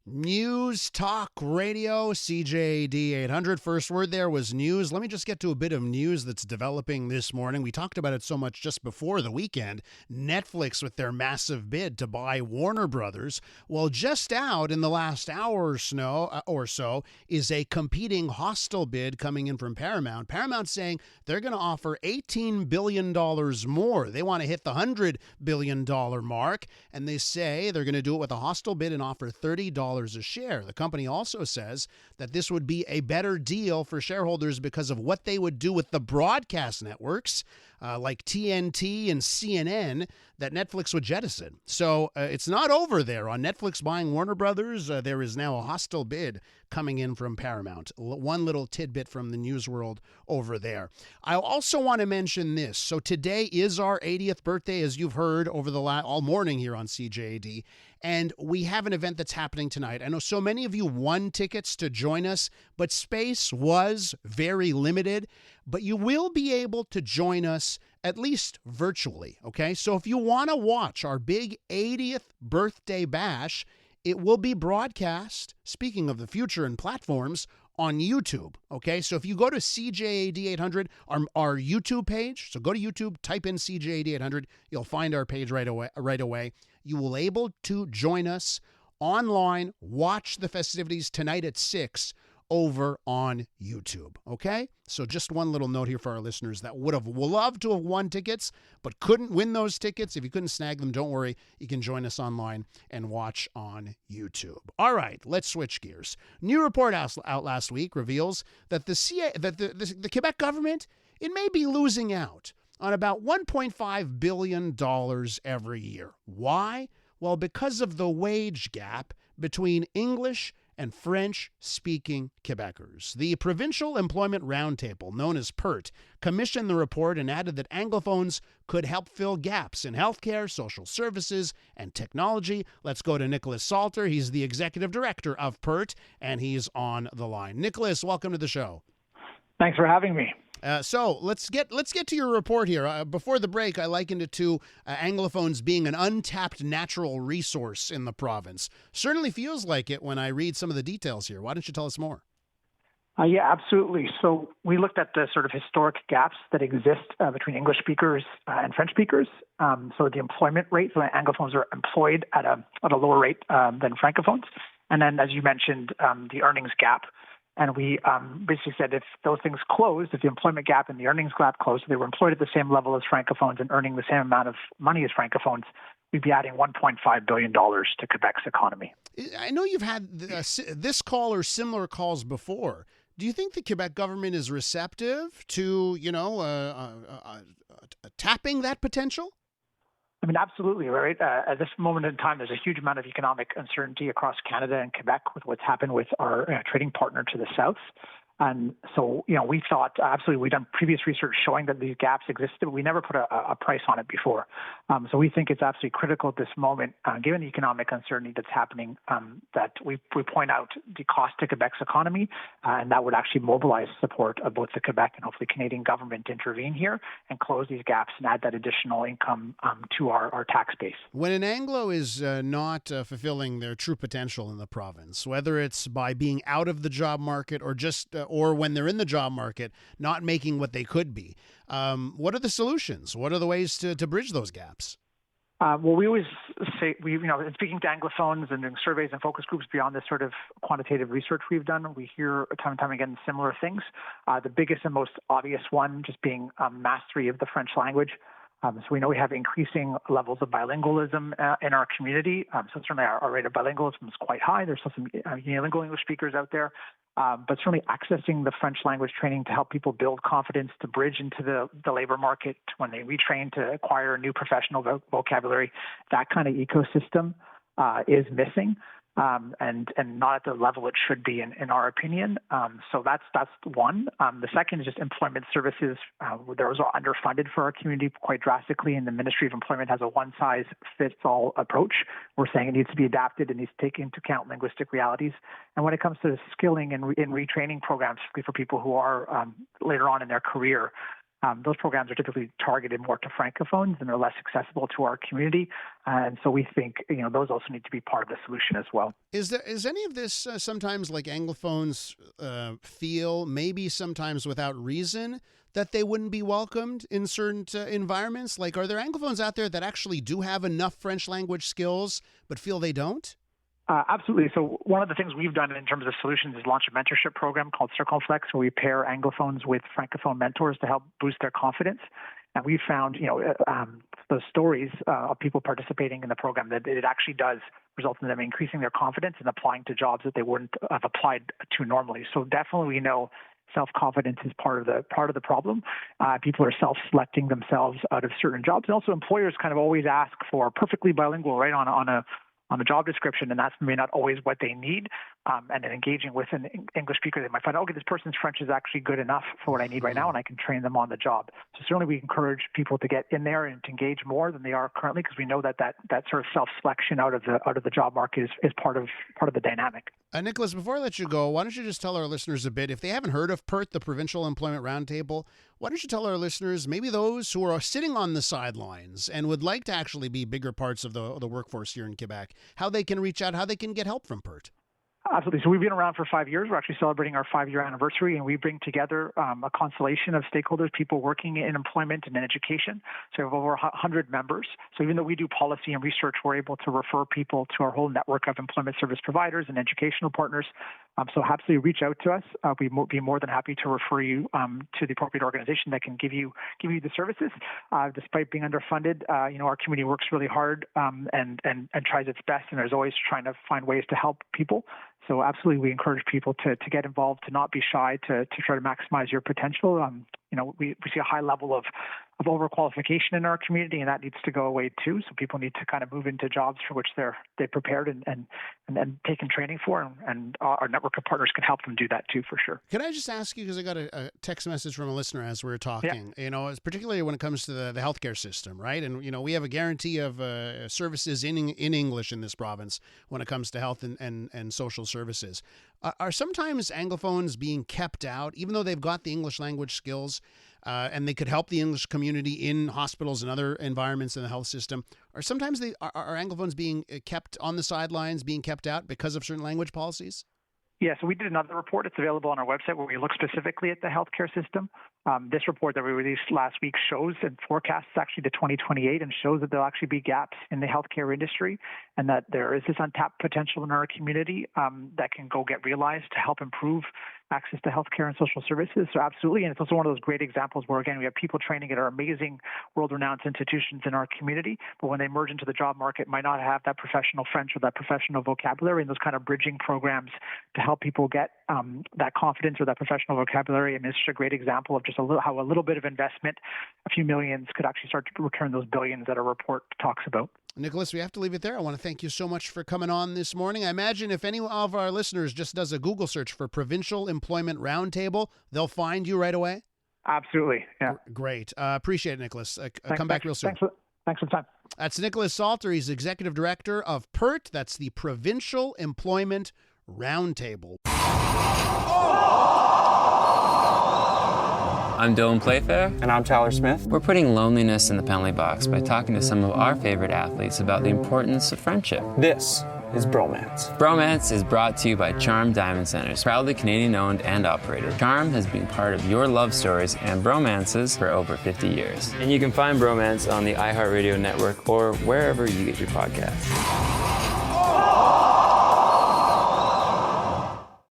News Talk Radio, CJD 800. First word there was news. Let me just get to a bit of news that's developing this morning. We talked about it so much just before the weekend. Netflix with their massive bid to buy Warner Brothers. Well, just out in the last hour or so is a competing hostile bid coming in from Paramount. Paramount saying they're going to offer $18 billion more. They want to hit the $100 billion mark, and they say they're going to do it with a hostile bid and offer $30 a share. The company also says that this would be a better deal for shareholders because of what they would do with the broadcast networks like TNT and CNN that Netflix would jettison. So it's not over there on Netflix buying Warner Brothers. There is now a hostile bid coming in from Paramount. One little tidbit from the news world over there. I also want to mention this. So today is our 80th birthday, as you've heard over the all morning here on CJAD. And we have an event that's happening tonight. I know so many of you won tickets to join us, but space was very limited. But you will be able to join us at least virtually, okay? So if you want to watch our big 80th birthday bash, it will be broadcast, speaking of the future and platforms, on YouTube, okay? So if you go to CJAD 800, our YouTube page, so go to YouTube, type in CJAD 800, you'll find our page right away. You will be able to join us online, watch the festivities tonight at 6 over on YouTube, okay? So just one little note here for our listeners that would have loved to have won tickets but couldn't win those tickets. If you couldn't snag them, don't worry. You can join us online and watch on YouTube. All right, let's switch gears. New report out last week reveals that the Quebec government, it may be losing out on about $1.5 billion every year. Why? Well, because of the wage gap between English and French-speaking Quebecers. The Provincial Employment Roundtable, known as PERT, commissioned the report and added that Anglophones could help fill gaps in healthcare, social services, and technology. Let's go to Nicholas Salter. He's the executive director of PERT, and he's on the line. Nicholas, welcome to the show. Thanks for having me. So let's get to your report here. Before the break, I likened it to Anglophones being an untapped natural resource in the province. Certainly feels like it when I read some of the details here. Why don't you tell us more? Yeah, absolutely. So we looked at the sort of historic gaps that exist between English speakers and French speakers. So the employment rate, so Anglophones are employed at a lower rate than Francophones. And then, as you mentioned, the earnings gap. And we basically said if those things closed, if the employment gap and the earnings gap closed, they were employed at the same level as Francophones and earning the same amount of money as Francophones, we'd be adding $1.5 billion to Quebec's economy. I know you've had this call or similar calls before. Do you think the Quebec government is receptive to, tapping that potential? I mean, absolutely, right? At this moment in time, there's a huge amount of economic uncertainty across Canada and Quebec with what's happened with our trading partner to the south. And so, we thought, absolutely, we've done previous research showing that these gaps existed, but we never put a price on it before. So we think it's absolutely critical at this moment, given the economic uncertainty that's happening, that we point out the cost to Quebec's economy, and that would actually mobilize support of both the Quebec and hopefully Canadian government to intervene here and close these gaps and add that additional income to our tax base. When an Anglo is not fulfilling their true potential in the province, whether it's by being out of the job market or just or when they're in the job market, not making what they could be. What are the solutions? What are the ways to bridge those gaps? Well, we always say, speaking to Anglophones and doing surveys and focus groups beyond this sort of quantitative research we've done, we hear time and time again similar things. The biggest and most obvious one just being mastery of the French language. So we know we have increasing levels of bilingualism in our community. So certainly our rate of bilingualism is quite high. There's still some unilingual English speakers out there. But certainly accessing the French language training to help people build confidence to bridge into the labor market when they retrain to acquire new professional vocabulary, that kind of ecosystem is missing. And not at the level it should be in our opinion. So that's one. The second is just employment services. Those are underfunded for our community quite drastically, and the Ministry of Employment has a one-size-fits-all approach. We're saying it needs to be adapted and needs to take into account linguistic realities. And when it comes to skilling and retraining programs, particularly for people who are later on in their career, those programs are typically targeted more to francophones and are less accessible to our community. And so we think, those also need to be part of the solution as well. Is any of this sometimes like Anglophones feel, maybe sometimes without reason, that they wouldn't be welcomed in certain environments? Like, are there Anglophones out there that actually do have enough French language skills but feel they don't? Absolutely. So one of the things we've done in terms of solutions is launch a mentorship program called Circumflex, where we pair Anglophones with Francophone mentors to help boost their confidence. And we found, those stories of people participating in the program, that it actually does result in them increasing their confidence and applying to jobs that they wouldn't have applied to normally. So definitely we know self-confidence is part of the problem. People are self-selecting themselves out of certain jobs. And also employers kind of always ask for perfectly bilingual, right, on a job description, and that's maybe not always what they need. And then engaging with an English speaker, they might find, okay, this person's French is actually good enough for what I need right now, and I can train them on the job. So certainly we encourage people to get in there and to engage more than they are currently, because we know that sort of self-selection out of the job market is part of the dynamic. Nicholas, before I let you go, why don't you just tell our listeners a bit, if they haven't heard of PERT, the Provincial Employment Roundtable, why don't you tell our listeners, maybe those who are sitting on the sidelines and would like to actually be bigger parts of the workforce here in Quebec, how they can reach out, how they can get help from PERT? Absolutely. So we've been around for 5 years. We're actually celebrating our 5-year anniversary, and we bring together a constellation of stakeholders, people working in employment and in education. So we have over 100 members. So even though we do policy and research, we're able to refer people to our whole network of employment service providers and educational partners. So absolutely reach out to us. We'd be more than happy to refer you to the appropriate organization that can give you the services. Despite being underfunded, our community works really hard and tries its best, and there's always trying to find ways to help people. So absolutely, we encourage people to get involved, to not be shy, to try to maximize your potential. We see a high level of overqualification in our community, and that needs to go away too. So people need to kind of move into jobs for which they're prepared and taken training for, and our network of partners can help them do that too, for sure. Can I just ask you, because I got a text message from a listener as we were talking, particularly when it comes to the healthcare system, right? And, we have a guarantee of services in English in this province when it comes to health and social services. Are sometimes Anglophones being kept out, even though they've got the English language skills, and they could help the English community in hospitals and other environments in the health system? Or sometimes are Anglophones being kept on the sidelines, being kept out because of certain language policies? Yeah, so we did another report. It's available on our website where we look specifically at the healthcare system. This report that we released last week shows and forecasts actually to 2028 and shows that there'll actually be gaps in the healthcare industry, and that there is this untapped potential in our community that can go get realized to help improve access to healthcare and social services. So absolutely. And it's also one of those great examples where, again, we have people training at our amazing world-renowned institutions in our community, but when they merge into the job market, might not have that professional French or that professional vocabulary, and those kind of bridging programs to help people get that confidence or that professional vocabulary. I mean, it's just a great example of just how a little bit of investment, a few millions, could actually start to return those billions that our report talks about. Nicholas, we have to leave it there. I want to thank you so much for coming on this morning. I imagine if any of our listeners just does a Google search for Provincial Employment Roundtable, they'll find you right away? Absolutely, yeah. Great. Appreciate it, Nicholas. Come back real soon. Thanks for the time. That's Nicholas Salter. He's Executive Director of PERT. That's the Provincial Employment Roundtable. I'm Dylan Playfair. And I'm Tyler Smith. We're putting loneliness in the penalty box by talking to some of our favorite athletes about the importance of friendship. This is Bromance. Bromance is brought to you by Charm Diamond Centers, proudly Canadian-owned and operated. Charm has been part of your love stories and bromances for over 50 years. And you can find Bromance on the iHeartRadio network or wherever you get your podcasts.